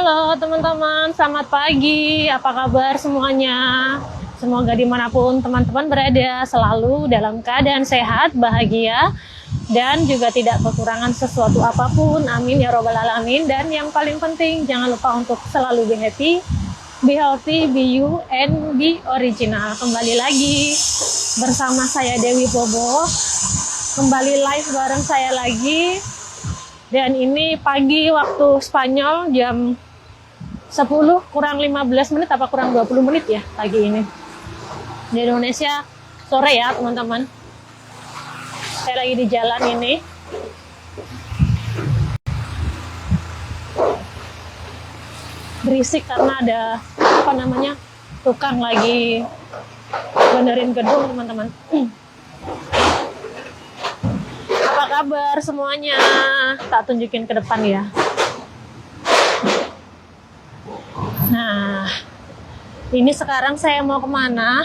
Halo teman-teman, selamat pagi. Apa kabar semuanya? Semoga dimanapun teman-teman berada selalu dalam keadaan sehat, bahagia, dan juga tidak kekurangan sesuatu apapun. Amin ya robbal alamin. Dan yang paling penting, jangan lupa untuk selalu be happy, be healthy, be you, and be original. Kembali lagi bersama saya Dewi Bobo. Kembali live bareng saya lagi. Dan ini pagi waktu Spanyol jam 10 kurang 15 menit apa kurang 20 menit ya pagi ini. Di Indonesia sore ya teman-teman. Saya lagi di jalan ini. Berisik karena ada tukang lagi benerin gedung teman-teman. Apa kabar semuanya? Tak tunjukin ke depan ya. Nah, ini sekarang saya mau kemana?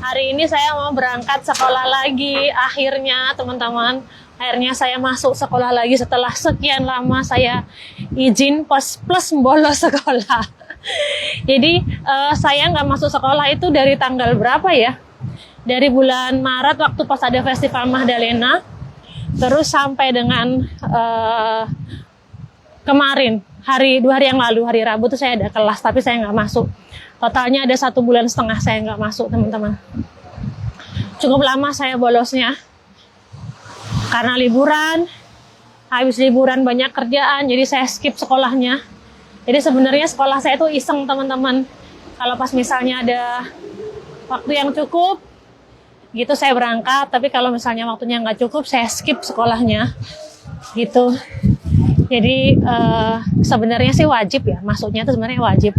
Hari ini saya mau berangkat sekolah lagi. Akhirnya teman-teman, akhirnya saya masuk sekolah lagi setelah sekian lama saya izin plus bolos sekolah. Jadi saya nggak masuk sekolah itu dari tanggal berapa ya? Dari bulan Maret waktu pas ada Festival Mahdalena, terus sampai dengan kemarin, 2 hari yang lalu, hari Rabu tuh saya ada kelas, tapi saya nggak masuk. Totalnya ada 1,5 bulan saya nggak masuk teman-teman. Cukup lama saya bolosnya, karena liburan, habis liburan banyak kerjaan, jadi saya skip sekolahnya. Jadi sebenarnya sekolah saya tuh iseng teman-teman. Kalau pas misalnya ada waktu yang cukup, gitu saya berangkat, tapi kalau misalnya waktunya nggak cukup saya skip sekolahnya gitu. Jadi sebenarnya sih wajib ya, masuknya itu sebenarnya wajib,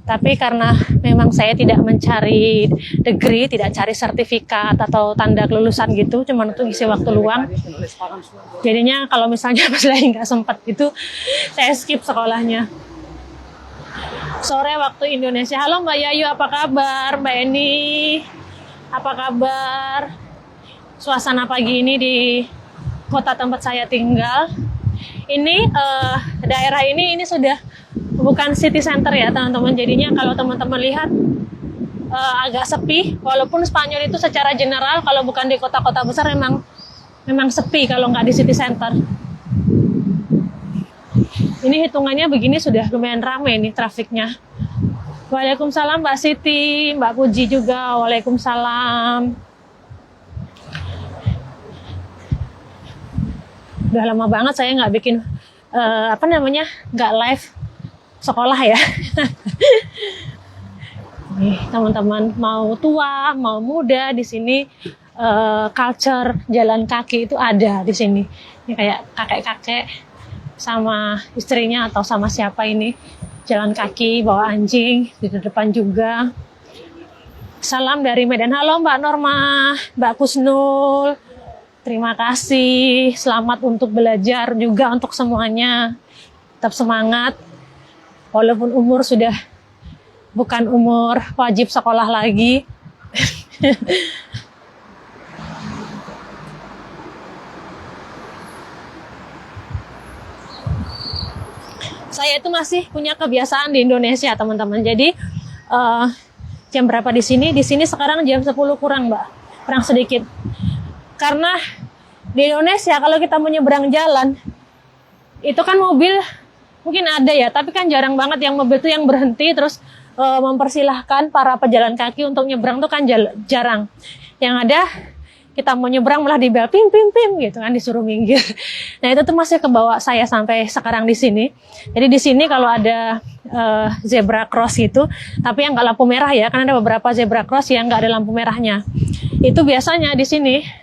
tapi karena memang saya tidak mencari degree, tidak cari sertifikat atau tanda kelulusan gitu, cuma untuk isi waktu luang, jadinya kalau misalnya pas lagi nggak sempat gitu saya skip sekolahnya. Sore waktu Indonesia. Halo Mbak Yayu, apa kabar? Mbak Eni, apa kabar? Suasana pagi ini di kota tempat saya tinggal. Ini daerah ini sudah bukan city center ya teman-teman. Jadinya kalau teman-teman lihat agak sepi. Walaupun Spanyol itu secara general kalau bukan di kota-kota besar memang sepi kalau nggak di city center. Ini hitungannya begini sudah lumayan ramai nih trafiknya. Waalaikumsalam Mbak Siti, Mbak Puji juga, waalaikumsalam. Udah lama banget saya nggak bikin nggak live sekolah ya. Nih teman-teman, mau tua, mau muda di sini culture jalan kaki itu ada di sini. Ini kayak kakek-kakek sama istrinya atau sama siapa ini jalan kaki bawa anjing di depan juga. Salam dari Medan. Halo Mbak Norma, Mbak Kusnul, terima kasih, selamat untuk belajar juga untuk semuanya, tetap semangat walaupun umur sudah bukan umur wajib sekolah lagi. Saya itu masih punya kebiasaan di Indonesia teman-teman. Jadi jam berapa di sini? Di sini sekarang jam 10 kurang Mbak, kurang sedikit. Karena di Indonesia kalau kita mau nyebrang jalan, itu kan mobil mungkin ada ya, tapi kan jarang banget yang mobil itu yang berhenti terus mempersilahkan para pejalan kaki untuk nyebrang tuh kan jarang. Yang ada kita mau nyebrang malah dibel pim gitu kan, disuruh minggir. Nah itu tuh masih kebawa saya sampai sekarang di sini. Jadi di sini kalau ada zebra cross gitu, tapi yang nggak lampu merah ya, kan ada beberapa zebra cross yang nggak ada lampu merahnya. Itu biasanya di sini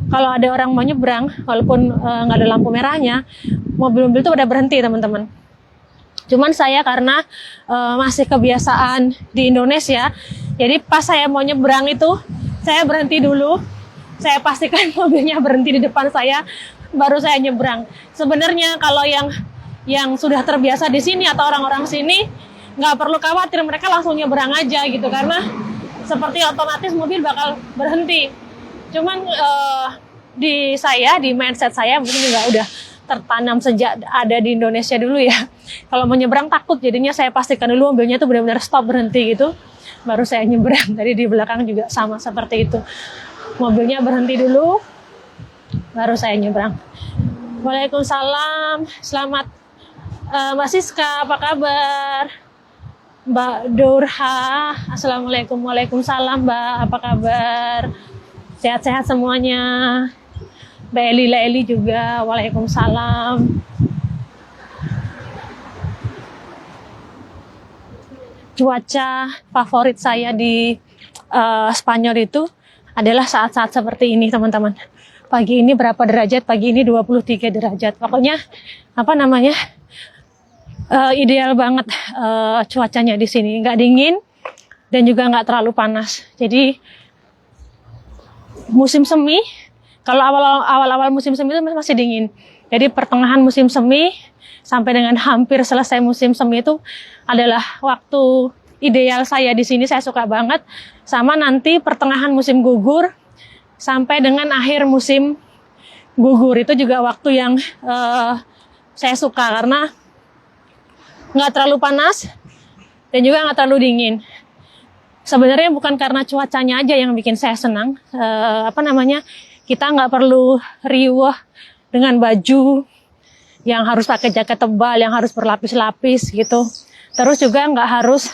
kalau ada orang mau nyebrang, walaupun nggak ada lampu merahnya, mobil-mobil itu udah berhenti teman-teman. Cuman saya karena masih kebiasaan di Indonesia, jadi pas saya mau nyebrang itu saya berhenti dulu. Saya pastikan mobilnya berhenti di depan saya, baru saya nyebrang. Sebenarnya kalau yang sudah terbiasa di sini atau orang-orang sini nggak perlu khawatir, mereka langsung nyebrang aja gitu, karena seperti otomatis mobil bakal berhenti. Cuman di mindset saya mungkin juga tertanam sejak ada di Indonesia dulu ya. Kalau mau nyebrang takut, jadinya saya pastikan dulu mobilnya tuh benar-benar stop, berhenti gitu, baru saya nyebrang. Tadi di belakang juga sama seperti itu. Mobilnya berhenti dulu, baru saya nyebrang. Waalaikumsalam, selamat Mbak Siska, apa kabar? Mbak Durha, assalamualaikum. Waalaikumsalam Mbak, apa kabar? Sehat-sehat semuanya. Mbak Eli juga, waalaikumsalam. Cuaca favorit saya di Spanyol itu adalah saat-saat seperti ini, teman-teman. Pagi ini berapa derajat? Pagi ini 23 derajat. Pokoknya ideal banget cuacanya di sini. Nggak dingin dan juga nggak terlalu panas. Jadi musim semi, kalau awal-awal musim semi itu masih dingin. Jadi pertengahan musim semi sampai dengan hampir selesai musim semi itu adalah waktu ideal saya di sini. Saya suka banget. Sama nanti pertengahan musim gugur sampai dengan akhir musim gugur, itu juga waktu yang saya suka karena nggak terlalu panas dan juga nggak terlalu dingin. Sebenarnya bukan karena cuacanya aja yang bikin saya senang. Kita nggak perlu riuh dengan baju yang harus pakai jaket tebal, yang harus berlapis-lapis gitu. Terus juga nggak harus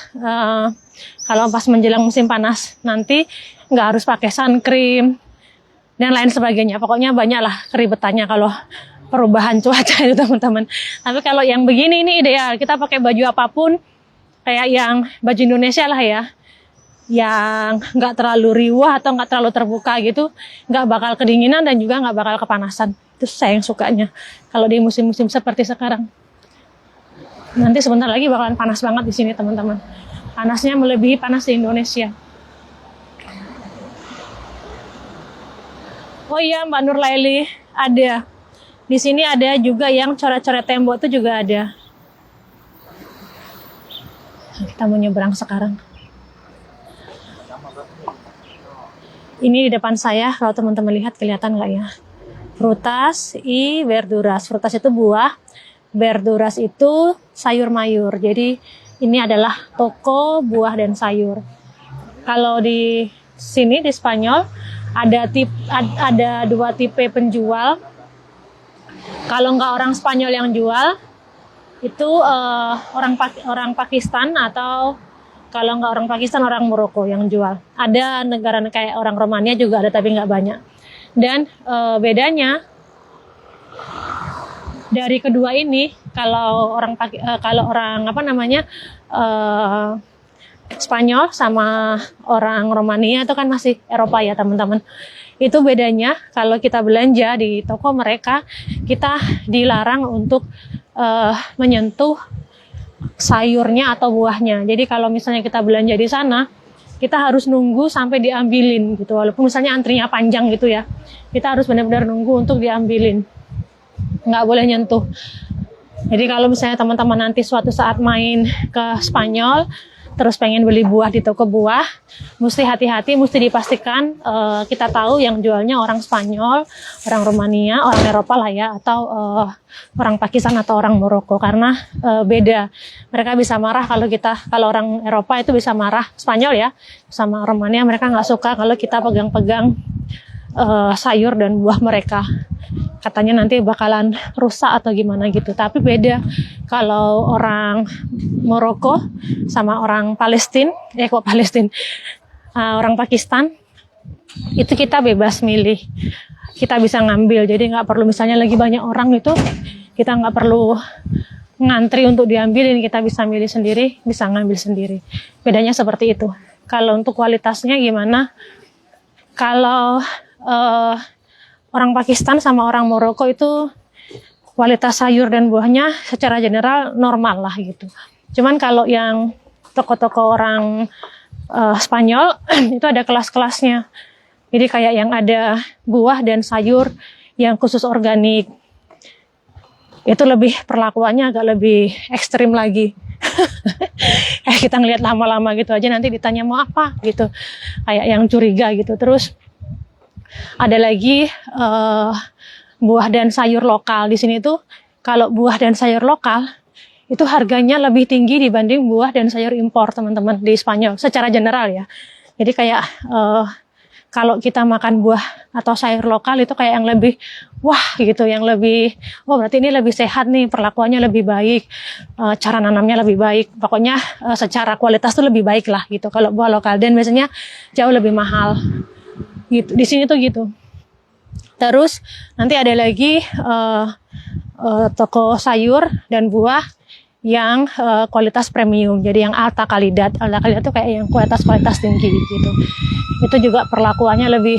kalau pas menjelang musim panas nanti nggak harus pakai sun cream dan lain sebagainya. Pokoknya banyaklah keribetannya kalau perubahan cuaca itu, teman-teman. Tapi kalau yang begini ini ideal. Kita pakai baju apapun kayak yang baju Indonesia lah ya, yang nggak terlalu riuh atau nggak terlalu terbuka gitu, nggak bakal kedinginan dan juga nggak bakal kepanasan. Itu saya yang sukanya kalau di musim-musim seperti sekarang. Nanti sebentar lagi bakalan panas banget di sini, teman-teman. Panasnya melebihi panas di Indonesia. Oh iya, Mbak Nur Laili, ada di sini, ada juga yang coret-coret tembok itu juga ada. Kita mau nyebrang sekarang. Ini di depan saya, kalau teman-teman lihat kelihatan nggak ya? Frutas y verduras. Frutas itu buah, verduras itu sayur mayur. Jadi ini adalah toko buah dan sayur. Kalau di sini di Spanyol ada dua tipe penjual. Kalau nggak orang Spanyol yang jual, itu orang Pakistan, atau kalau nggak orang Pakistan, orang Maroko yang jual. Ada negara kayak orang Romania juga ada, tapi nggak banyak. Dan bedanya dari kedua ini, kalau orang Spanyol sama orang Romania itu kan masih Eropa ya, teman-teman. Itu bedanya kalau kita belanja di toko mereka, kita dilarang untuk menyentuh sayurnya atau buahnya. Jadi kalau misalnya kita belanja di sana, kita harus nunggu sampai diambilin gitu. Walaupun misalnya antrinya panjang gitu ya, kita harus benar-benar nunggu untuk diambilin. Nggak boleh nyentuh. Jadi kalau misalnya teman-teman nanti suatu saat main ke Spanyol, terus pengen beli buah di toko buah, mesti hati-hati, mesti dipastikan kita tahu yang jualnya orang Spanyol, orang Romania, orang Eropa lah ya, atau orang Pakistan atau orang Maroko, karena beda. Mereka bisa marah kalau orang Eropa itu bisa marah, Spanyol ya, sama Romania mereka nggak suka kalau kita pegang-pegang sayur dan buah mereka. Katanya nanti bakalan rusak atau gimana gitu. Tapi beda kalau orang Maroko sama orang orang Pakistan, itu kita bebas milih. Kita bisa ngambil, jadi nggak perlu misalnya lagi banyak orang itu, kita nggak perlu ngantri untuk diambilin, kita bisa milih sendiri, bisa ngambil sendiri. Bedanya seperti itu. Kalau untuk kualitasnya gimana? Kalau orang Pakistan sama orang Maroko itu kualitas sayur dan buahnya secara general normal lah gitu. Cuman kalau yang toko-toko orang Spanyol itu ada kelas-kelasnya. Jadi kayak yang ada buah dan sayur yang khusus organik. Itu lebih perlakuannya agak lebih ekstrim lagi. Kita ngeliat lama-lama gitu aja, nanti ditanya mau apa gitu. Kayak yang curiga gitu. Terus ada lagi buah dan sayur lokal. Di sini tuh kalau buah dan sayur lokal itu harganya lebih tinggi dibanding buah dan sayur impor, teman-teman, di Spanyol secara general ya. Jadi kayak kalau kita makan buah atau sayur lokal itu kayak yang lebih wah gitu, yang lebih berarti ini lebih sehat nih, perlakuannya lebih baik, cara nanamnya lebih baik, pokoknya secara kualitas tuh lebih baik lah gitu kalau buah lokal, dan biasanya jauh lebih mahal gitu. Di sini tuh gitu. Terus nanti ada lagi toko sayur dan buah yang kualitas premium, jadi yang alta kalidad. Alta kalidad itu kayak yang kualitas tinggi gitu. Itu juga perlakuannya lebih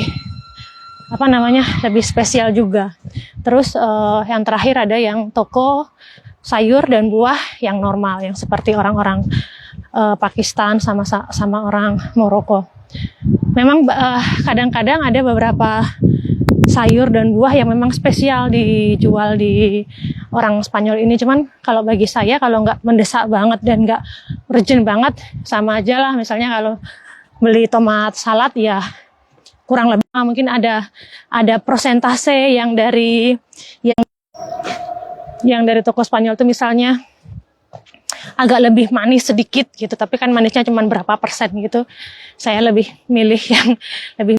lebih spesial juga. Terus yang terakhir ada yang toko sayur dan buah yang normal, yang seperti orang-orang Pakistan sama orang Maroko. Memang kadang-kadang ada beberapa sayur dan buah yang memang spesial dijual di orang Spanyol ini. Cuman kalau bagi saya, kalau nggak mendesak banget dan nggak urgent banget, sama aja lah. Misalnya kalau beli tomat salad ya kurang lebih mungkin ada persentase yang dari toko Spanyol itu misalnya agak lebih manis sedikit gitu, tapi kan manisnya cuma berapa persen gitu. Saya lebih milih yang lebih